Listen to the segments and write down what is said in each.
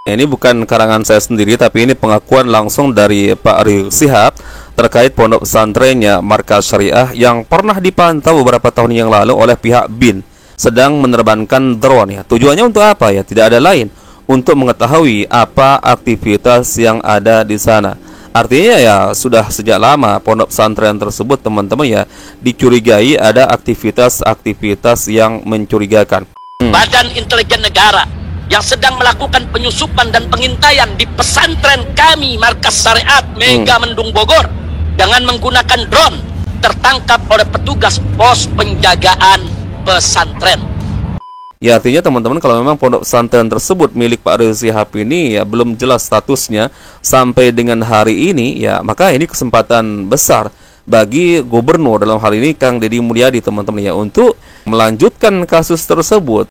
Ini bukan karangan saya sendiri, tapi ini pengakuan langsung dari Pak Rizik Syihab terkait pondok pesantrennya Markas Syariah yang pernah dipantau beberapa tahun yang lalu oleh pihak BIN sedang menerbangkan drone ya. Tujuannya untuk apa ya? Tidak ada lain, untuk mengetahui apa aktivitas yang ada di sana. Artinya ya sudah sejak lama pondok pesantren tersebut teman-teman ya dicurigai ada aktivitas-aktivitas yang mencurigakan. Badan Intelijen Negara yang sedang melakukan penyusupan dan pengintaian di pesantren kami Markas Syariat Mega Mendung Bogor dengan menggunakan drone tertangkap oleh petugas pos penjagaan pesantren. Ya artinya teman-teman, kalau memang pondok pesantren tersebut milik Pak Rizik Syihab ini ya belum jelas statusnya sampai dengan hari ini ya, maka ini kesempatan besar bagi gubernur dalam hal ini Kang Deddy Mulyadi teman-teman ya untuk melanjutkan kasus tersebut.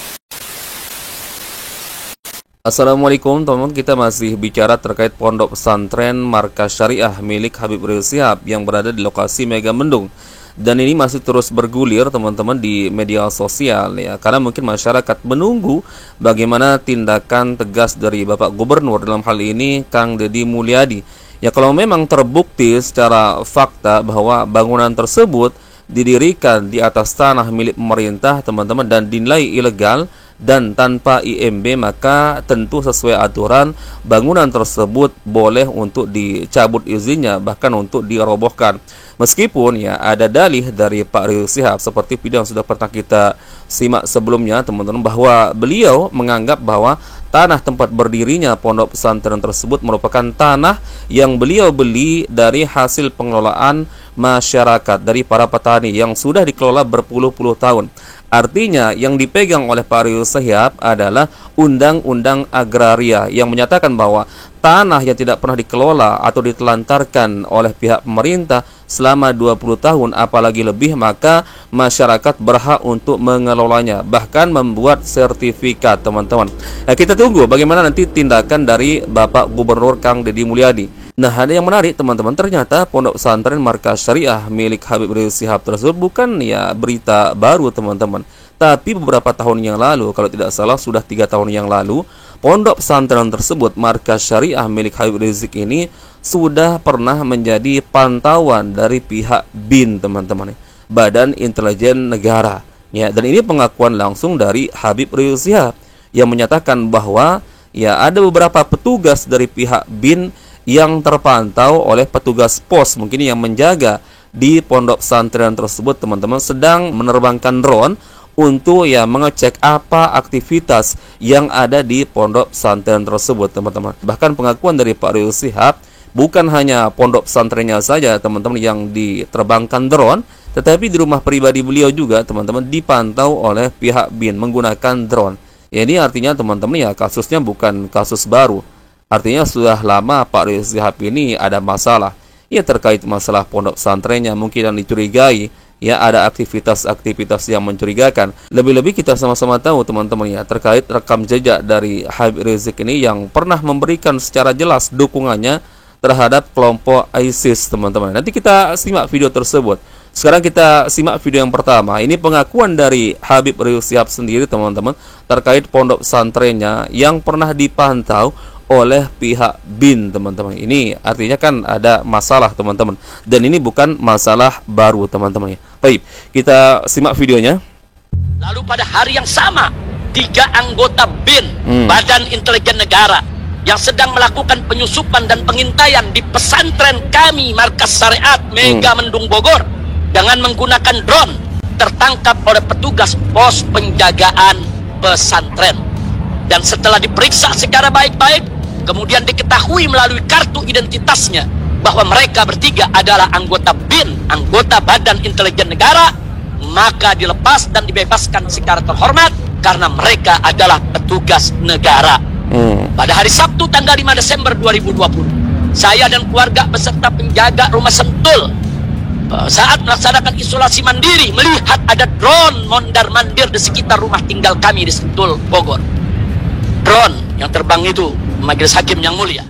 Assalamualaikum teman-teman, kita masih bicara terkait pondok pesantren Markas Syariah milik Habib Rizik Syihab yang berada di lokasi Mega Mendung. Dan ini masih terus bergulir teman-teman di media sosial ya, karena mungkin masyarakat menunggu bagaimana tindakan tegas dari Bapak Gubernur dalam hal ini Kang Deddy Mulyadi. Ya kalau memang terbukti secara fakta bahwa bangunan tersebut didirikan di atas tanah milik pemerintah teman-teman dan dinilai ilegal dan tanpa IMB, maka tentu sesuai aturan bangunan tersebut boleh untuk dicabut izinnya, bahkan untuk dirobohkan. Meskipun ya ada dalih dari Pak Rizik Syihab seperti video yang sudah pernah kita simak sebelumnya teman-teman, bahwa beliau menganggap bahwa tanah tempat berdirinya pondok pesantren tersebut merupakan tanah yang beliau beli dari hasil pengelolaan masyarakat dari para petani yang sudah dikelola berpuluh-puluh tahun. Artinya yang dipegang oleh Pak Rizik Syihab adalah undang-undang agraria yang menyatakan bahwa tanah yang tidak pernah dikelola atau ditelantarkan oleh pihak pemerintah selama 20 tahun apalagi lebih, maka masyarakat berhak untuk mengelolanya, bahkan membuat sertifikat teman-teman. Nah, kita tunggu bagaimana nanti tindakan dari Bapak Gubernur Kang Deddy Mulyadi. Nah, ada yang menarik teman-teman, ternyata pondok pesantren Markas Syariah milik Habib Rizik Syihab tersebut bukan ya berita baru teman-teman, tapi beberapa tahun yang lalu, kalau tidak salah sudah 3 tahun yang lalu, pondok pesantren tersebut Markas Syariah milik Habib Rizik ini sudah pernah menjadi pantauan dari pihak BIN teman-teman, Badan Intelijen Negara ya. Dan ini pengakuan langsung dari Habib Rizik Syihab yang menyatakan bahwa ya ada beberapa petugas dari pihak BIN yang terpantau oleh petugas pos mungkin yang menjaga di pondok pesantren tersebut teman-teman sedang menerbangkan drone untuk ya mengecek apa aktivitas yang ada di pondok pesantren tersebut teman-teman. Bahkan pengakuan dari Pak Rizik Syihab, bukan hanya pondok pesantrennya saja teman-teman yang diterbangkan drone, tetapi di rumah pribadi beliau juga teman-teman dipantau oleh pihak BIN menggunakan drone. Ya, ini artinya teman-teman ya kasusnya bukan kasus baru. Artinya sudah lama Pak Rizik Syihab ini ada masalah ya terkait masalah pondok pesantrennya, mungkin yang dicurigai ya ada aktivitas-aktivitas yang mencurigakan. Lebih-lebih kita sama-sama tahu teman-teman ya terkait rekam jejak dari Habib Rizik ini yang pernah memberikan secara jelas dukungannya terhadap kelompok ISIS teman-teman. Nanti kita simak video tersebut. Sekarang kita simak video yang pertama. Ini pengakuan dari Habib Rizik Syihab sendiri teman-teman terkait pondok pesantrennya yang pernah dipantau oleh pihak BIN teman-teman. Ini artinya kan ada masalah teman-teman, dan ini bukan masalah baru teman-teman ya. Baik, kita simak videonya. Lalu pada hari yang sama 3 anggota BIN Badan Intelijen Negara yang sedang melakukan penyusupan dan pengintaian di pesantren kami Markas Syariat Mega Mendung Bogor dengan menggunakan drone tertangkap oleh petugas pos penjagaan pesantren. Dan setelah diperiksa secara baik-baik, kemudian diketahui melalui kartu identitasnya bahwa mereka bertiga adalah anggota BIN, anggota Badan Intelijen Negara, maka dilepas dan dibebaskan secara terhormat karena mereka adalah petugas negara. Pada hari Sabtu tanggal 5 Desember 2020, saya dan keluarga beserta penjaga rumah Sentul saat melaksanakan isolasi mandiri melihat ada drone mondar-mandir di sekitar rumah tinggal kami di Sentul, Bogor. Drone yang terbang itu Majelis Hakim yang mulia.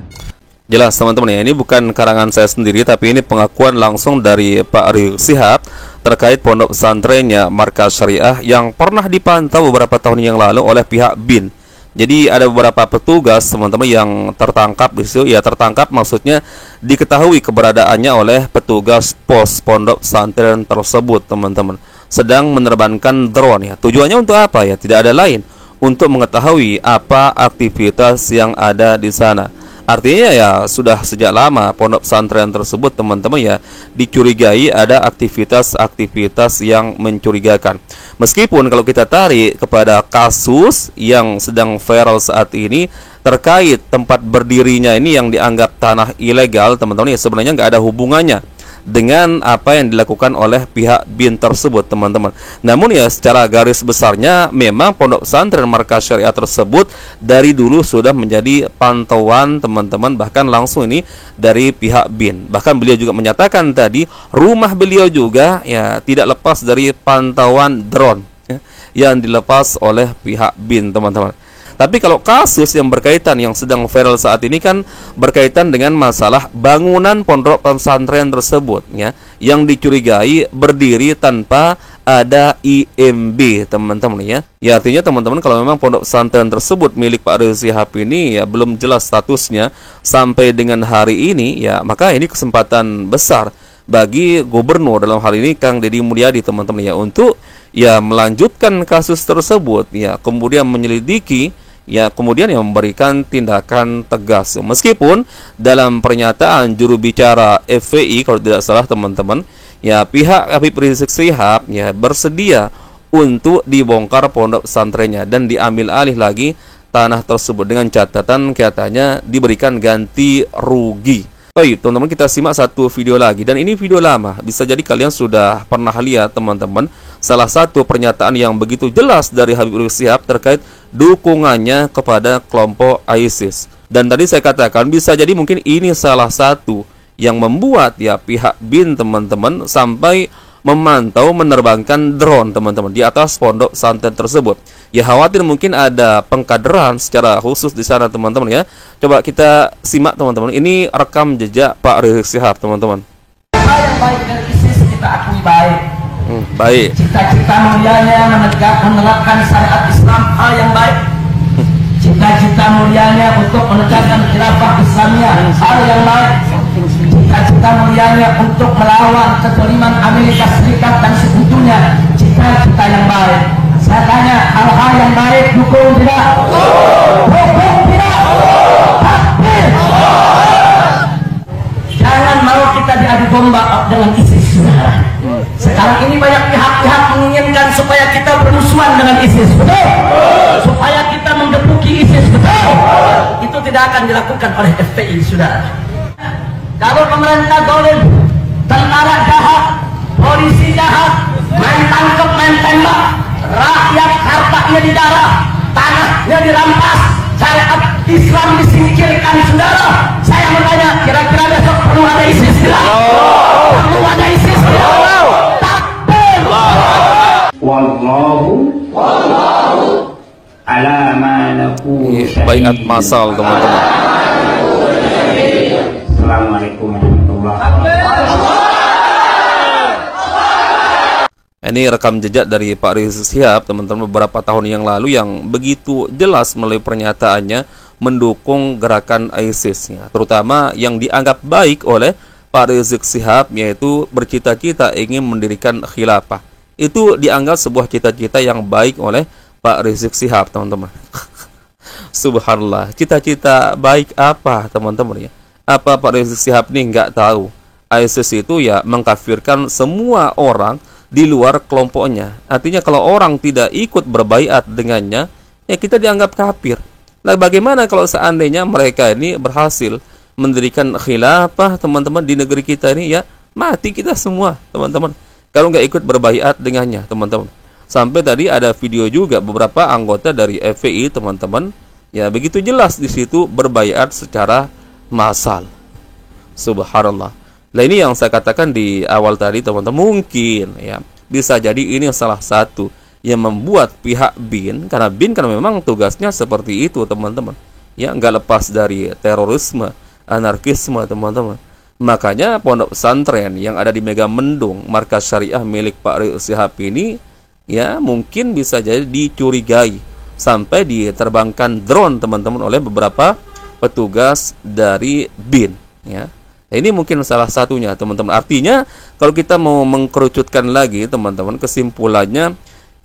Jelas teman-teman ya, ini bukan karangan saya sendiri, tapi ini pengakuan langsung dari Pak Rizik Syihab terkait pondok pesantrennya Markas Syariah yang pernah dipantau beberapa tahun yang lalu oleh pihak BIN Jadi ada beberapa petugas teman-teman yang tertangkap di situ. Ya, tertangkap maksudnya diketahui keberadaannya oleh petugas pos pondok pesantren tersebut teman-teman, sedang menerbangkan drone ya. Tujuannya untuk apa ya? Tidak ada lain, untuk mengetahui apa aktivitas yang ada di sana. Artinya ya sudah sejak lama pondok pesantren tersebut teman-teman ya dicurigai ada aktivitas-aktivitas yang mencurigakan. Meskipun kalau kita tarik kepada kasus yang sedang viral saat ini terkait tempat berdirinya ini yang dianggap tanah ilegal teman-teman ya, sebenarnya nggak ada hubungannya dengan apa yang dilakukan oleh pihak BIN tersebut teman-teman. Namun ya secara garis besarnya memang pondok pesantren Markas Syariah tersebut dari dulu sudah menjadi pantauan teman-teman, bahkan langsung ini dari pihak BIN. Bahkan beliau juga menyatakan tadi rumah beliau juga ya tidak lepas dari pantauan drone ya, yang dilepas oleh pihak BIN teman-teman. Tapi kalau kasus yang berkaitan yang sedang viral saat ini kan berkaitan dengan masalah bangunan pondok pesantren tersebut ya, yang dicurigai berdiri tanpa ada IMB teman-teman ya. Ya artinya teman-teman kalau memang pondok pesantren tersebut milik Pak Rizik Syihab ini ya belum jelas statusnya sampai dengan hari ini ya, maka ini kesempatan besar bagi gubernur dalam hal ini Kang Deddy Mulyadi teman-teman ya untuk ya melanjutkan kasus tersebut ya, kemudian menyelidiki ya, kemudian yang memberikan tindakan tegas. Meskipun dalam pernyataan juru bicara FPI kalau tidak salah teman-teman ya, pihak Habib Rizik Syihab ya bersedia untuk dibongkar pondok pesantrennya dan diambil alih lagi tanah tersebut dengan catatan katanya diberikan ganti rugi. Baik teman-teman, kita simak satu video lagi, dan ini video lama, bisa jadi kalian sudah pernah lihat teman-teman. Salah satu pernyataan yang begitu jelas dari Habib Rizik Syihab terkait dukungannya kepada kelompok ISIS. Dan tadi saya katakan bisa jadi mungkin ini salah satu yang membuat ya pihak BIN teman-teman sampai memantau menerbangkan drone teman-teman di atas pondok pesantren tersebut. Ya khawatir mungkin ada pengkaderan secara khusus di sana teman-teman ya. Coba kita simak teman-teman. Ini rekam jejak Pak Rizik Syihab teman-teman. Yang baik dari ISIS kita akui baik. Baik. Cita-cita mulianya menerapkan syariat Islam hal yang baik. Cita-cita mulianya untuk menegakkan khilafah Islamiyah hal yang baik. Cita-cita mulianya untuk melawan kezaliman Amerika Serikat dan sekutunya cita-cita yang baik. Saya tanya, hal-hal yang baik dukung tidak? Dukung tidak? Takbir. Jangan mau kita diadu domba dengan ISIS. Sekarang ini banyak pihak-pihak menginginkan supaya kita bermusuhan dengan ISIS, betul? Supaya kita menggebuki ISIS, betul? Itu tidak akan dilakukan oleh FPI, saudara. Kalau pemerintah zalim, tentara jahat, polisi jahat, main tangkap, main tembak, rakyat hartanya didarah, tanahnya dirampas, syariat Islam disingkirkan, saudara. Saya bertanya, kira-kira besok perlu ada ISIS tidak? Perlu ada ISIS tidak? Takbir. Wallahu ala ma naqulu Baiat massal teman-teman. Assalamualaikum warahmatullahi wabarakatuh. Ini rekam jejak dari Pak Rizik Syihab teman-teman beberapa tahun yang lalu yang begitu jelas melalui pernyataannya mendukung gerakan ISIS ya, terutama yang dianggap baik oleh Pak Rizik Syihab yaitu bercita-cita ingin mendirikan khilafah. Itu dianggap sebuah cita-cita yang baik oleh Pak Rizik Syihab teman-teman. Subhanallah, cita-cita baik apa teman-teman ya? Apa Pak Rizik Syihab ini nggak tahu ISIS itu ya mengkafirkan semua orang di luar kelompoknya. Artinya kalau orang tidak ikut berbaiat dengannya, ya kita dianggap kafir. Nah bagaimana kalau seandainya mereka ini berhasil mendirikan khilafah teman-teman di negeri kita ini, ya mati kita semua teman-teman kalau nggak ikut berbaiat dengannya teman-teman. Sampai tadi ada video juga beberapa anggota dari FPI teman-teman, ya begitu jelas di situ berbaiat secara massal. Subhanallah. Nah ini yang saya katakan di awal tadi teman-teman, mungkin ya bisa jadi ini salah satu yang membuat pihak BIN, karena BIN kan memang tugasnya seperti itu teman-teman ya, nggak lepas dari terorisme, anarkisme teman-teman. Makanya pondok pesantren yang ada di Megamendung Markas Syariah milik Pak Rizik Syihab ini ya mungkin bisa jadi dicurigai sampai diterbangkan drone teman-teman oleh beberapa petugas dari BIN ya. Ini mungkin salah satunya teman-teman. Artinya kalau kita mau mengkerucutkan lagi teman-teman, kesimpulannya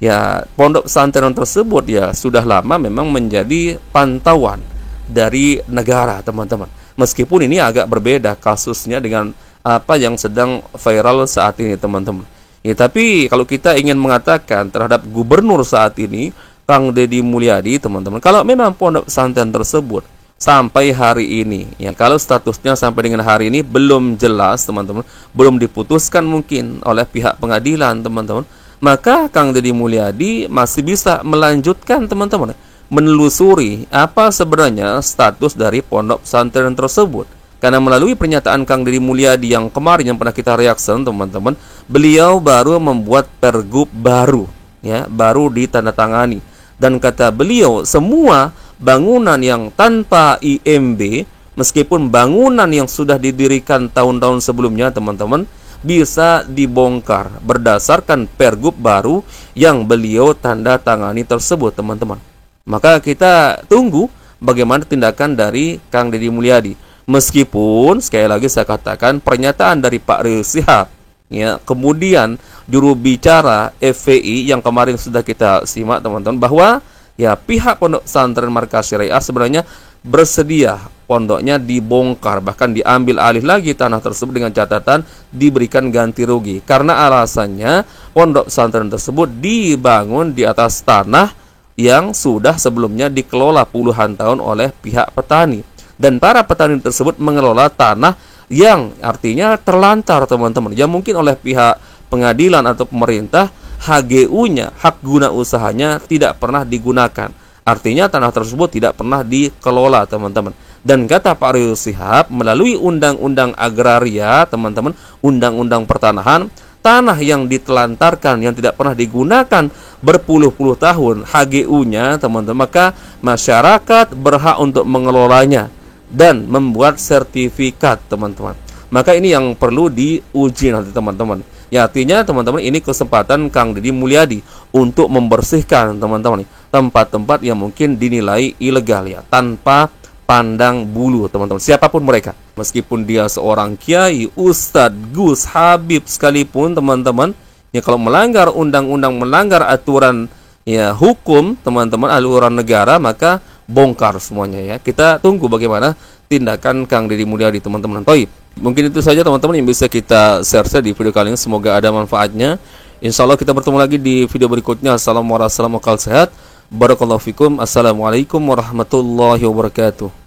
ya pondok pesantren tersebut ya sudah lama memang menjadi pantauan dari negara teman-teman. Meskipun ini agak berbeda kasusnya dengan apa yang sedang viral saat ini teman-teman. Ya, tapi kalau kita ingin mengatakan terhadap gubernur saat ini Kang Deddy Mulyadi teman-teman, kalau memang pondok pesantren tersebut sampai hari ini ya, kalau statusnya sampai dengan hari ini belum jelas teman-teman, belum diputuskan mungkin oleh pihak pengadilan teman-teman, maka Kang Deddy Mulyadi masih bisa melanjutkan teman-teman menelusuri apa sebenarnya status dari pondok pesantren tersebut. Karena melalui pernyataan Kang Deddy Mulyadi yang kemarin yang pernah kita reaction teman-teman, beliau baru membuat pergub baru ya, baru ditandatangani, dan kata beliau semua bangunan yang tanpa IMB, meskipun bangunan yang sudah didirikan tahun-tahun sebelumnya teman-teman, bisa dibongkar berdasarkan pergub baru yang beliau tanda tangani tersebut teman-teman. Maka kita tunggu bagaimana tindakan dari Kang Deddy Mulyadi. Meskipun sekali lagi saya katakan pernyataan dari Pak Rizik Syihab ya, kemudian juru bicara FPI yang kemarin sudah kita simak teman-teman, bahwa ya pihak pondok pesantren Markas Syariah sebenarnya bersedia pondoknya dibongkar, bahkan diambil alih lagi tanah tersebut dengan catatan diberikan ganti rugi, karena alasannya pondok pesantren tersebut dibangun di atas tanah yang sudah sebelumnya dikelola puluhan tahun oleh pihak petani, dan para petani tersebut mengelola tanah yang artinya terlantar teman-teman, yang mungkin oleh pihak pengadilan atau pemerintah HGU-nya, hak guna usahanya tidak pernah digunakan. Artinya tanah tersebut tidak pernah dikelola teman-teman. Dan kata Pak Rizik Syihab, melalui undang-undang agraria teman-teman, undang-undang pertanahan, tanah yang ditelantarkan yang tidak pernah digunakan berpuluh-puluh tahun HGU-nya teman-teman, maka masyarakat berhak untuk mengelolanya dan membuat sertifikat teman-teman. Maka ini yang perlu diuji nanti teman-teman. Ya, artinya teman-teman ini kesempatan Kang Deddy Mulyadi untuk membersihkan teman-teman tempat-tempat yang mungkin dinilai ilegal ya, tanpa pandang bulu teman-teman, siapapun mereka, meskipun dia seorang kiai, ustadz, gus, habib sekalipun teman-teman ya, kalau melanggar undang-undang, melanggar aturan ya hukum teman-teman, aturan negara, maka bongkar semuanya ya. Kita tunggu bagaimana tindakan Kang Deddy Mulyadi teman-teman. Toib, mungkin itu saja teman-teman yang bisa kita share di video kali ini, semoga ada manfaatnya. Insya Allah kita bertemu lagi di video berikutnya. Assalamualaikum warahmatullahi wabarakatuh. Barakallahu fikum. Assalamualaikum warahmatullahi wabarakatuh.